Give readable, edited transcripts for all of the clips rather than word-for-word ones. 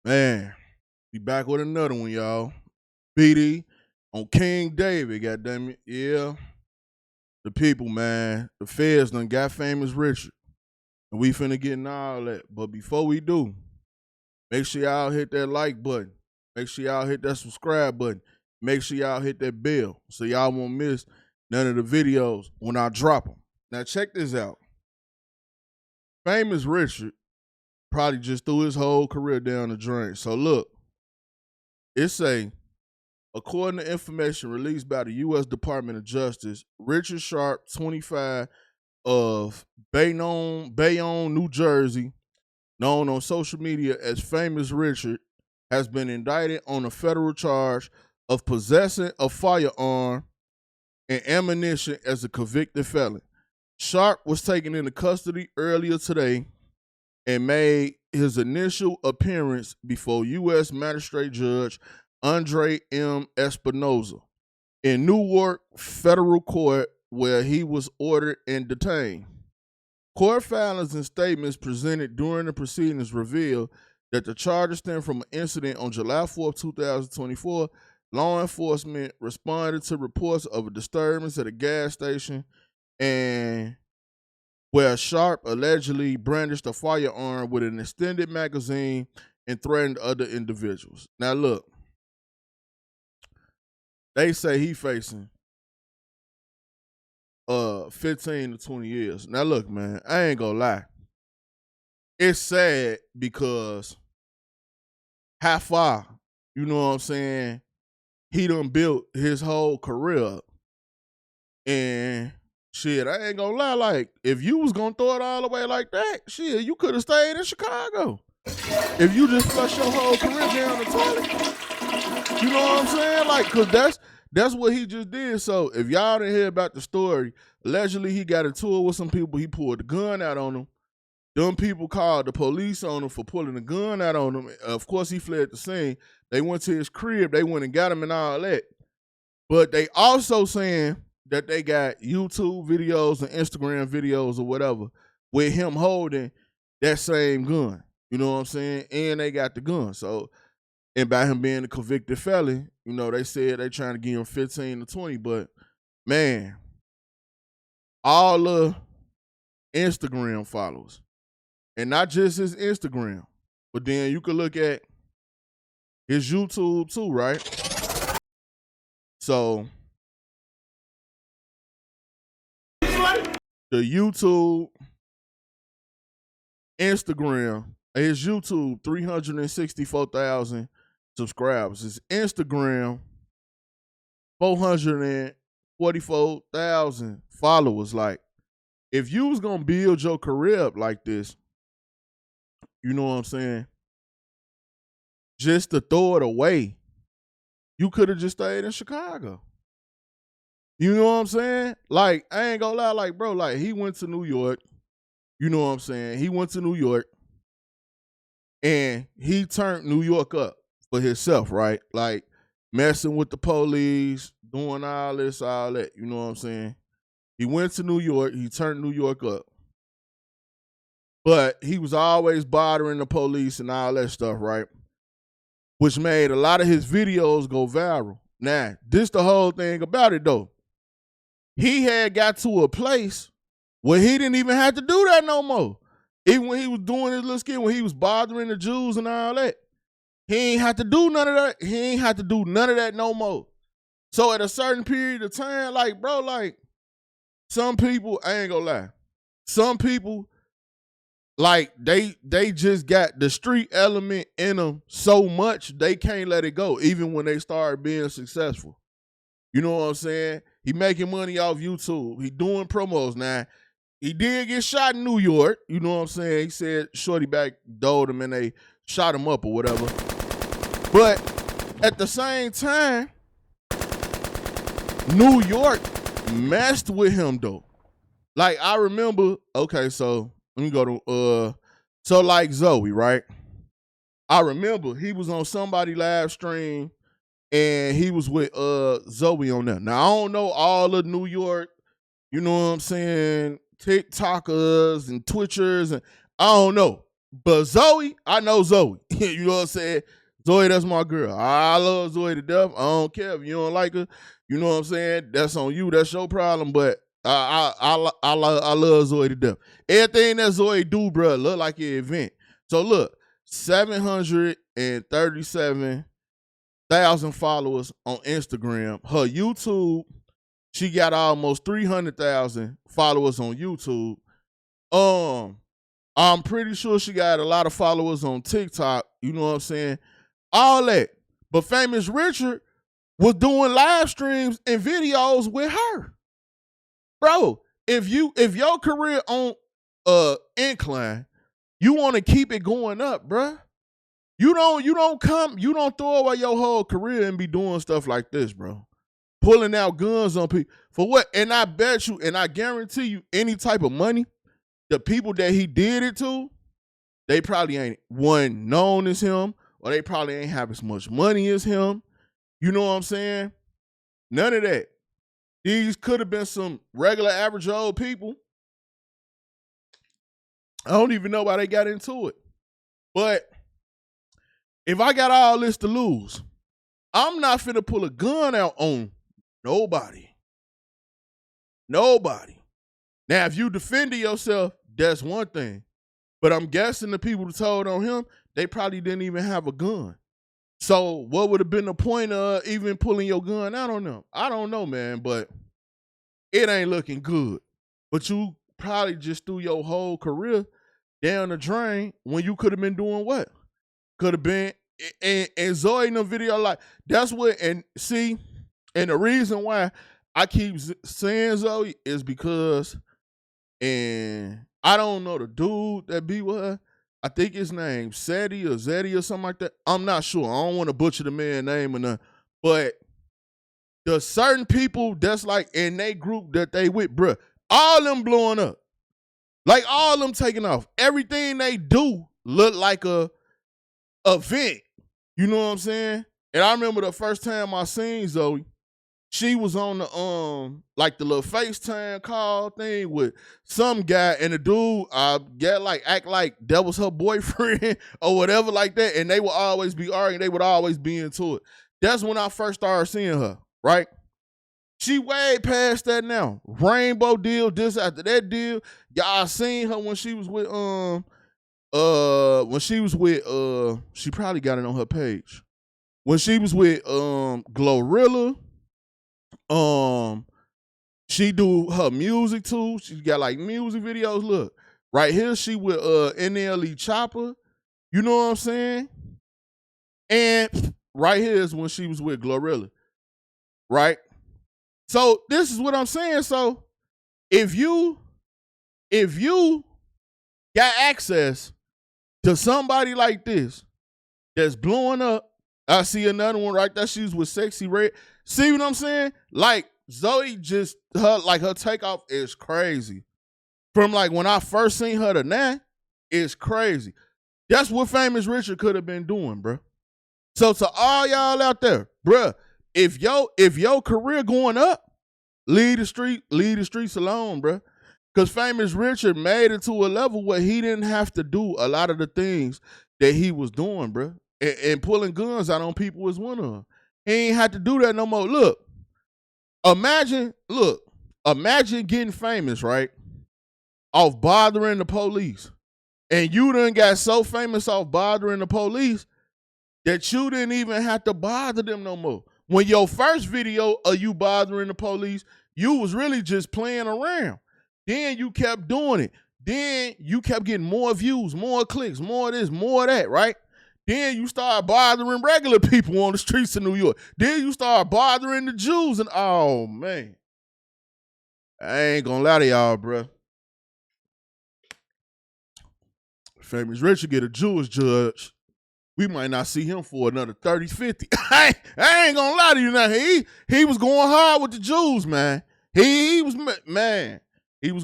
Man, be back with another one, y'all. BD on King David, goddammit. Yeah. The people, man. The feds done got famous Richard. And we finna get in all that. But before we do, make sure y'all hit that like button. Make sure y'all hit that subscribe button. Make sure y'all hit that bell so y'all won't miss none of the videos when I drop them. Now check this out. Famous Richard probably just threw his whole career down the drain. So look, according to information released by the U.S. Department of Justice, Richard Sharp, 25, of Bayonne, New Jersey, known on social media as Famous Richard, has been indicted on a federal charge of possessing a firearm and ammunition as a convicted felon. Sharp was taken into custody earlier today and made his initial appearance before U.S. Magistrate Judge Andre M. Espinoza in Newark Federal Court, where he was ordered and detained. Court filings and statements presented during the proceedings revealed that the charges stem from an incident on July 4, 2024. Law enforcement responded to reports of a disturbance at a gas station and where Sharp allegedly brandished a firearm with an extended magazine and threatened other individuals. Now look, they say he facing 15 to 20 years. Now look, man, I ain't gonna lie. It's sad because how far, you know what I'm saying, he done built his whole career up. And shit, I ain't gonna lie, like, if you was gonna throw it all away like that, shit, you could have stayed in Chicago. If you just flush your whole career down the toilet. You know what I'm saying? Like, cause that's what he just did. So if y'all didn't hear about the story, allegedly he got a tour with some people, he pulled the gun out on them. Them people called the police on him for pulling the gun out on him. Of course, he fled the scene. They went to his crib, they went and got him and all that. But they also saying that they got YouTube videos and Instagram videos or whatever with him holding that same gun. You know what I'm saying? And they got the gun. So, and by him being a convicted felon, you know, they said they trying to give him 15 to 20. But, man, all the Instagram followers, and not just his Instagram, but then you could look at his YouTube too, right? So, the YouTube, Instagram, his YouTube, 364,000 subscribers. His Instagram, 444,000 followers. Like, if you was gonna build your career up like this, you know what I'm saying, just to throw it away, you could have just stayed in Chicago. You know what I'm saying? Like, I ain't gonna lie, like, bro, like, he went to New York. You know what I'm saying? He went to New York and he turned New York up for himself, right? Like, messing with the police, doing all this, all that. You know what I'm saying? He went to New York. He turned New York up. But he was always bothering the police and all that stuff, right? Which made a lot of his videos go viral. Now, this the whole thing about it, though. He had got to a place where he didn't even have to do that no more. Even when he was doing his little skit, when he was bothering the Jews and all that, he ain't had to do none of that. He ain't had to do none of that no more. So at a certain period of time, like, bro, like, some people, I ain't gonna lie, some people, like, they just got the street element in them so much, they can't let it go, even when they start being successful. You know what I'm saying? He making money off YouTube. He doing promos now. He did get shot in New York. You know what I'm saying? He said Shorty backdoored him and they shot him up or whatever. But at the same time, New York messed with him though. Like, I remember, okay, so let me go to, so like Zoe, right? I remember he was on somebody live stream and he was with Zoe on there. Now, I don't know all of New York, you know what I'm saying, TikTokers and Twitchers, and I don't know. But Zoe, I know Zoe. You know what I'm saying? Zoe, that's my girl. I love Zoe to death. I don't care if you don't like her. You know what I'm saying? That's on you. That's your problem. But I love Zoe to death. Everything that Zoe do, bro, look like an event. So look, 737,000 followers on Instagram. Her YouTube, she got almost 300,000 followers on YouTube. I'm pretty sure she got a lot of followers on TikTok. You know what I'm saying? All that. But Famous Richard was doing live streams and videos with her. Bro, if your career on incline, you want to keep it going up, bro. You don't throw away your whole career and be doing stuff like this, bro. Pulling out guns on people. For what? And I bet you, and I guarantee you, any type of money, the people that he did it to, they probably ain't one known as him, or they probably ain't have as much money as him. You know what I'm saying? None of that. These could have been some regular average old people. I don't even know why they got into it. But if I got all this to lose, I'm not finna pull a gun out on nobody. Nobody. Now, if you defended yourself, that's one thing. But I'm guessing the people who told on him, they probably didn't even have a gun. So what would have been the point of even pulling your gun out on them? I don't know, man, but it ain't looking good. But you probably just threw your whole career down the drain when you could have been doing what? Could have been, and Zoe in the video, like, that's what, and see, and the reason why I keep saying Zoe is because, and I don't know the dude that be with her. I think his name Seti or Zeddy or something like that. I'm not sure. I don't want to butcher the man's name or nothing. But the certain people that's like in they group that they with, bruh, all them blowing up. Like all them taking off. Everything they do look like a event. You know what I'm saying? And I remember the first time I seen Zoe, she was on the like the little FaceTime call thing with some guy, and the dude act like that was her boyfriend or whatever like that, and they would always be arguing, they would always be into it. That's when I first started seeing her, right? She way past that now. Rainbow deal, this after that deal. Y'all seen her when she was with she probably got it on her page. When she was with Glorilla. She do her music too. She got like music videos. Look, right here she with NLE Chopper. You know what I'm saying? And right here is when she was with Glorilla. Right? So this is what I'm saying. So if you got access to somebody like this that's blowing up, I see another one right there. She was with Sexy Red. See what I'm saying? Like Zoe her takeoff is crazy. From like when I first seen her to now, it's crazy. That's what Famous Richard could have been doing, bro. So to all y'all out there, bruh, if your career going up, leave the streets alone, bruh. Because Famous Richard made it to a level where he didn't have to do a lot of the things that he was doing, bruh. And pulling guns out on people was one of them. He ain't had to do that no more. Look, imagine getting famous, right? Off bothering the police. And you done got so famous off bothering the police that you didn't even have to bother them no more. When your first video of you bothering the police, you was really just playing around. Then you kept doing it. Then you kept getting more views, more clicks, more of this, more of that, right? Then you start bothering regular people on the streets of New York. Then you start bothering the Jews, and oh man, I ain't gonna lie to y'all, bro. Famous Richard get a Jewish judge, we might not see him for another 30, 50. I ain't gonna lie to you now. He was going hard with the Jews, man. He was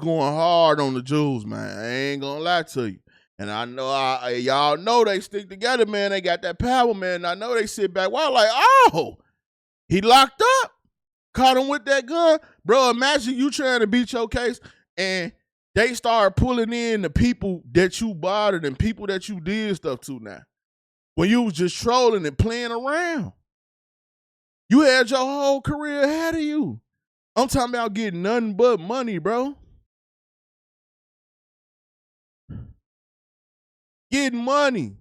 going hard on the Jews, man. I ain't gonna lie to you. And I know y'all know they stick together, man. They got that power, man. I know they sit back. Well, like, oh, he locked up. Caught him with that gun. Bro, imagine you trying to beat your case and they start pulling in the people that you bothered and people that you did stuff to now. when you was just trolling and playing around. You had your whole career ahead of you. I'm talking about getting nothing but money, bro. Getting money.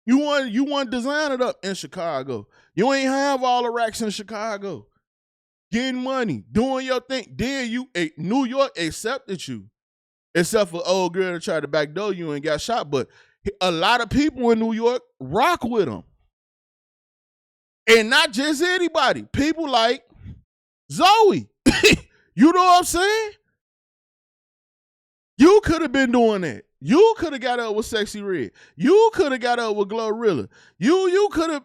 You want to design it up in Chicago. You ain't have all the racks in Chicago. Getting money, doing your thing. Then New York accepted you. Except for old girl that tried to backdoor you and got shot. But a lot of people in New York rock with him. And not just anybody. People like Zoe. You know what I'm saying? You could have been doing that. You could have got up with Sexy Red. You could have got up with Glorilla. You could have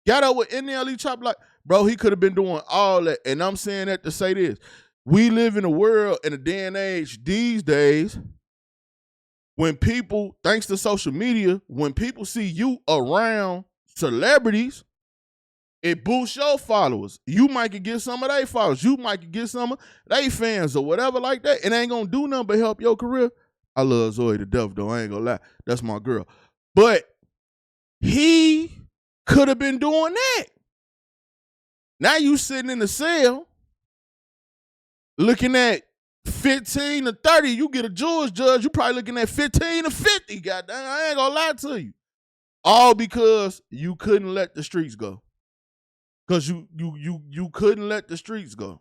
got up with NLE Chop. Like, bro, he could have been doing all that. And I'm saying that to say this. We live in a world, in a day and age these days, when people, thanks to social media, when people see you around celebrities, it boosts your followers. You might could get some of their followers. You might could get some of their fans or whatever like that. It ain't going to do nothing but help your career. I love Zoe to death, though. I ain't going to lie. That's my girl. But he could have been doing that. Now you sitting in the cell looking at 15 to 30. You get a Jewish judge, you probably looking at 15 to 50. Goddamn, I ain't going to lie to you. All because you couldn't let the streets go. Because you couldn't let the streets go.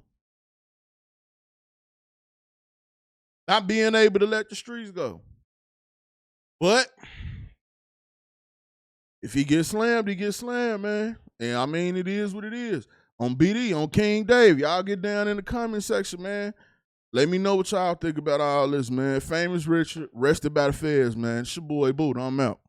Not being able to let the streets go. But if he gets slammed, he gets slammed, man. And I mean, it is what it is. On BD, on King Dave, y'all get down in the comment section, man. Let me know what y'all think about all this, man. Famous Richard, rested by the feds, man. It's your boy Boot. I'm out.